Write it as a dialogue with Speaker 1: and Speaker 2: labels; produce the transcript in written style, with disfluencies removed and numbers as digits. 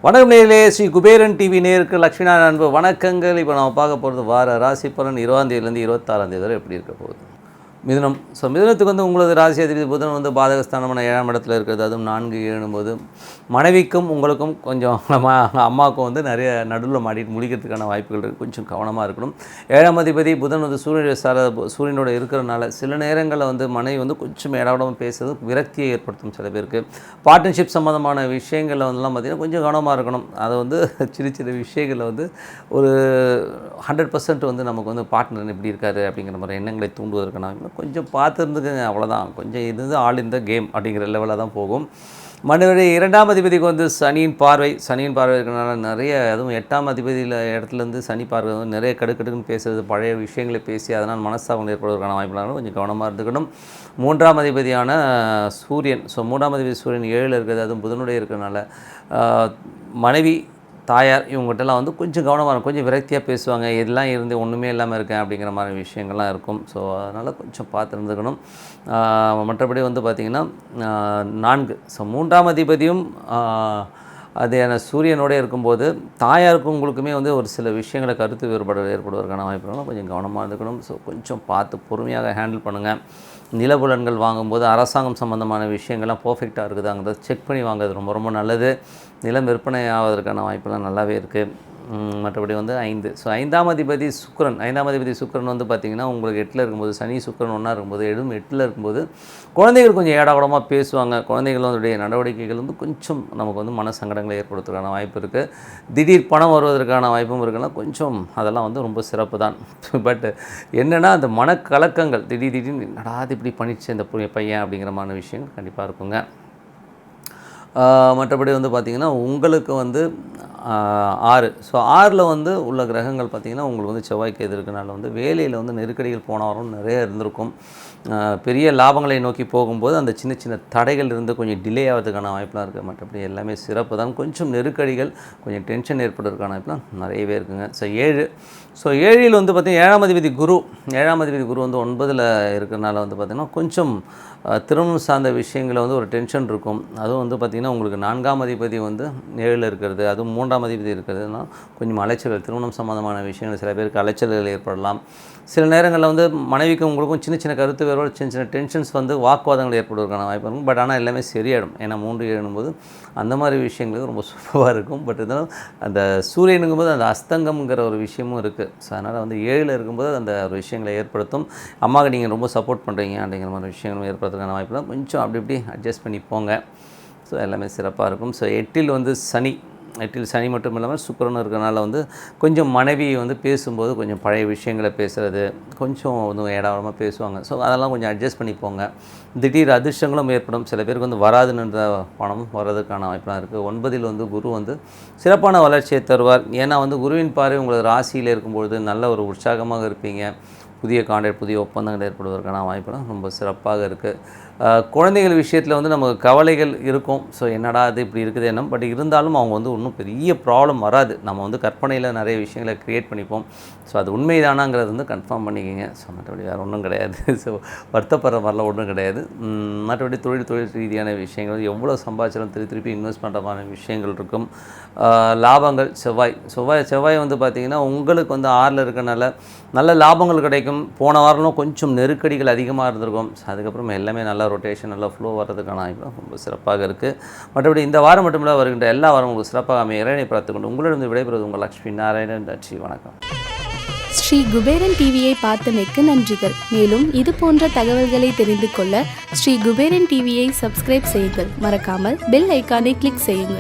Speaker 1: வணக்கம் நேயர்களே, ஸ்ரீ குபேரன் டிவி நேயருக்கு லட்சுமிநாராயண அன்பு வணக்கங்கள். இப்போ நம்ம பார்க்க போகிறது வார ராசி பலன் 20ஆம் தேதியிலேருந்து 26ஆம் தேதி வரை எப்படி இருக்க போகுது. மிதுனம். ஸோ மிதுனத்துக்கு வந்து உங்களது ராசி அதிபதி புதன் வந்து பாதகஸ்தானமான 7ஆம் இடத்துல இருக்கிறது. அதுவும் 4-7 போது மனைவிக்கும் உங்களுக்கும் கொஞ்சம் நம்ம அம்மாவுக்கும் வந்து நிறைய நடுவில் மாட்டிட்டு முடிக்கிறதுக்கான வாய்ப்புகள் இருக்குது. கொஞ்சம் கவனமாக இருக்கணும். 7ஆம் அதிபதி புதன் வந்து சூரியனோட இருக்கிறதுனால சில நேரங்களில் வந்து மனைவி வந்து கொஞ்சம் இடவிடாமல் பேசுறது விரக்தியை ஏற்படுத்தும். சில பேருக்கு பார்ட்னர்ஷிப் சம்மந்தமான விஷயங்களில் வந்துலாம் பார்த்திங்கன்னா கொஞ்சம் கவனமாக இருக்கணும். அதை வந்து சிறு சிறு விஷயங்களில் வந்து ஒரு 100% வந்து நமக்கு வந்து பார்ட்னர் எப்படி இருக்காரு அப்படிங்கிற மாதிரி எண்ணங்களை தூண்டுவதற்கான கொஞ்சம் பார்த்துருந்துக்குங்க. அவ்வளோதான். கொஞ்சம் இது வந்து ஆல் இன் த கேம் அப்படிங்கிற லெவலில் தான் போகும். மனிதனுடைய 2ஆம் அதிபதிக்கு வந்து சனியின் பார்வை இருக்கிறனால நிறைய, அதுவும் 8ஆம் அதிபதியில் இடத்துலேருந்து சனி பார்வை வந்து நிறைய கடுக்கடுக்குன்னு பேசுகிறது, பழைய விஷயங்களை பேசி அதனால் மனஸ்தாபங்கள் ஏற்படுவதற்கான வாய்ப்புகள் கொஞ்சம் கவனமாக இருந்துக்கணும். 3ஆம் அதிபதியான சூரியன். ஸோ 3ஆம் அதிபதி சூரியன் 7 இருக்கிறது, அதுவும் புதனுடைய இருக்கிறனால மனைவி தாயார் இவங்ககிட்டலாம் வந்து கொஞ்சம் கவனமாக இருக்கும். கொஞ்சம் விரக்தியாக பேசுவாங்க. இதெல்லாம் இருந்து ஒன்றுமே இல்லாமல் இருக்கேன் அப்படிங்கிற மாதிரி விஷயங்கள்லாம் இருக்கும். ஸோ அதனால் கொஞ்சம் பார்த்து இருந்துக்கணும். மற்றபடி வந்து பார்த்திங்கன்னா 4. ஸோ 3ஆம் அதிபதியும் அது சூரியனோடு இருக்கும்போது தாயாருக்கும் உங்களுக்குமே வந்து ஒரு சில விஷயங்களை கருத்து வேறுபாடு ஏற்படுவதற்கான வாய்ப்புகளும் கொஞ்சம் கவனமாக இருந்துக்கணும். ஸோ கொஞ்சம் பார்த்து பொறுமையாக ஹேண்டில் பண்ணுங்கள். நிலபுலன்கள் வாங்கும்போது அரசாங்கம் சம்மந்தமான விஷயங்கள்லாம் பர்ஃபெக்டாக இருக்குதாங்கிறத செக் பண்ணி வாங்குறது ரொம்ப ரொம்ப நல்லது. நிலம் விற்பனை ஆவதற்கான வாய்ப்பெல்லாம் நல்லாவே இருக்குது. மற்றபடி வந்து 5. ஸோ 5ஆம் அதிபதி சுக்கிரன் வந்து பார்த்திங்கன்னா உங்களுக்கு 8ல் இருக்கும்போது, சனி சுக்கிரன் ஒன்றா இருக்கும்போது, 8ல் இருக்கும்போது குழந்தைகள் கொஞ்சம் ஏடாகூடமாக பேசுவாங்க. குழந்தைகளுடைய நடவடிக்கைகள் வந்து கொஞ்சம் நமக்கு வந்து மன சங்கடங்களை ஏற்படுத்துறதுக்கான வாய்ப்பு இருக்குது. திடீர் பணம் வருவதற்கான வாய்ப்பும் இருக்குன்னா கொஞ்சம் அதெல்லாம் வந்து ரொம்ப சிறப்பு தான். பட் என்னென்னா அந்த மனக்கலக்கங்கள் திடீர்னு நடாது இப்படி பண்ணிடுச்சு இந்த பையன் அப்படிங்கிற மாதிரி விஷயங்கள் கண்டிப்பாக இருக்குங்க. மற்றபடி வந்து பார்த்திங்கன்னா உங்களுக்கு வந்து 6. ஸோ 6ல் வந்து உள்ள கிரகங்கள் பார்த்திங்கன்னா உங்களுக்கு வந்து செவ்வாய்க்கு எதிர்க்கனால வந்து வேலையில் வந்து நெருக்கடிகள் போன வாரம் நிறைய இருந்திருக்கும். பெரிய லாபங்களை நோக்கி போகும்போது அந்த சின்ன சின்ன தடைகள் இருந்து கொஞ்சம் டிலே ஆகிறதுக்கான வாய்ப்பெலாம் இருக்குது. மற்றபடி எல்லாமே சிறப்பு தான். கொஞ்சம் நெருக்கடிகள், கொஞ்சம் டென்ஷன் ஏற்படுறதுக்கான வாய்ப்புலாம் நிறையவே இருக்குங்க. ஸோ 7. ஸோ 7ல் வந்து பார்த்திங்கன்னா 7ஆம் அதிபதி குரு வந்து 9ல் இருக்கிறனால வந்து பார்த்திங்கன்னா கொஞ்சம் திருமணம் சார்ந்த விஷயங்களில் வந்து ஒரு டென்ஷன் இருக்கும். அதுவும் வந்து பார்த்திங்கன்னா உங்களுக்கு 4ஆம் அதிபதி வந்து 7ல் இருக்கிறது, அதுவும் 3ஆம் அதிபதி இருக்கிறதுனா கொஞ்சம் அலைச்சல்கள், திருமணம் சம்மந்தமான விஷயங்கள் சில பேருக்கு அலைச்சல்கள் ஏற்படலாம். சில நேரங்களில் வந்து மனைவிக்கும் உங்களுக்கும் சின்ன சின்ன கருத்து வேறுபாடு, சின்ன சின்ன டென்ஷன்ஸ் வந்து வாக்குவாதங்கள் ஏற்படுவதற்கான வாய்ப்பு இருக்கும். பட் ஆனால் எல்லாமே சரியாயிடும். ஏன்னா 3-7 போது அந்த மாதிரி விஷயங்களுக்கு ரொம்ப சூப்பராக இருக்கும். பட் இருந்தாலும் அந்த சூரியனுங்கும் போது அந்த அஸ்தங்கம்ங்கிற ஒரு விஷயமும் இருக்குது. ஸோ அதனால் வந்து 7ல் இருக்கும்போது அந்த ஒரு விஷயங்களை ஏற்படுத்தும். அம்மாவுக்கு நீங்கள் ரொம்ப சப்போர்ட் பண்ணுறீங்க அப்படிங்கிற மாதிரி விஷயங்களும் ஏற்படுறதுக்கான வாய்ப்புலாம் கொஞ்சம் அப்படி அட்ஜஸ்ட் பண்ணி போங்க. ஸோ எல்லாமே சிறப்பாக இருக்கும். ஸோ 8ல் வந்து சனி மட்டும் இல்லாமல் சுக்கிரனும் இருக்கிறனால வந்து கொஞ்சம் மனைவி வந்து பேசும்போது கொஞ்சம் பழைய விஷயங்களை பேசுகிறது, கொஞ்சம் வந்து ஏடாவடமாக பேசுவாங்க. ஸோ அதெல்லாம் கொஞ்சம் அட்ஜஸ்ட் பண்ணி போங்க. திடீர் அதிர்ஷ்டங்களும் ஏற்படும். சில பேருக்கு வந்து வராதுன்ற பணம் வர்றதுக்கான வாய்ப்பெலாம் இருக்குது. 9ல் வந்து குரு வந்து சிறப்பான வளர்ச்சியை தருவார். ஏன்னா வந்து குருவின் பார்வை உங்களது ராசியில் இருக்கும்பொழுது நல்ல ஒரு உற்சாகமாக இருப்பீங்க. புதிய புதிய ஒப்பந்தங்கள் ஏற்படுவதற்கான வாய்ப்புலாம் ரொம்ப சிறப்பாக இருக்குது. குழந்தைகள் விஷயத்தில் வந்து நமக்கு கவலைகள் இருக்கும். ஸோ என்னடா அது இப்படி இருக்குது என்ன, பட் இருந்தாலும் அவங்க வந்து ஒன்றும் பெரிய ப்ராப்ளம் வராது. நம்ம வந்து கற்பனையில் நிறைய விஷயங்களை க்ரியேட் பண்ணிப்போம். ஸோ அது உண்மைதானாங்கிறது வந்து கன்ஃபார்ம் பண்ணிக்கிங்க. ஸோ மற்றபடி வேறு ஒன்றும் கிடையாது. ஸோ வருத்தப்படுற மாதிரிலாம் ஒன்றும் கிடையாது. மற்றபடி தொழில் ரீதியான விஷயங்கள் எவ்வளோ சம்பாதிச்சாலும் திருப்பி இன்வெஸ்ட் பண்ணுற மாதிரி விஷயங்கள் இருக்கும். லாபங்கள் செவ்வாய் வந்து பார்த்திங்கன்னா உங்களுக்கு வந்து 6ல் இருக்கனால நல்ல லாபங்கள் கிடைக்கும். போன வாரம்லாம் கொஞ்சம் நெருக்கடிகள் அதிகமாக இருந்திருக்கும். அதுக்கப்புறம் எல்லாமே நல்லா ரொட்டேஷன், நல்லா ஃப்ளோ வர்றதுக்கான வாய்ப்பு ரொம்ப சிறப்பாக இருக்குது. மற்றபடி இந்த வாரம் மட்டுமில்ல வருகின்ற எல்லா வாரம் உங்களுக்கு சிறப்பாக அமைய இறைவனை பார்த்துக்கொண்டு உங்களிடம் விடைபெறுவது உங்கள் லட்சுமி நாராயணன். நன்றி, வணக்கம்.
Speaker 2: ஸ்ரீ குபேரன் டிவியை பார்த்தமைக்கு நன்றிகள். மேலும் இது போன்ற தகவல்களை தெரிந்து கொள்ள ஸ்ரீ குபேரன் டிவியை சப்ஸ்கிரைப் செய்யுங்கள். மறக்காமல் பெல் ஐக்கானை கிளிக் செய்யுங்கள்.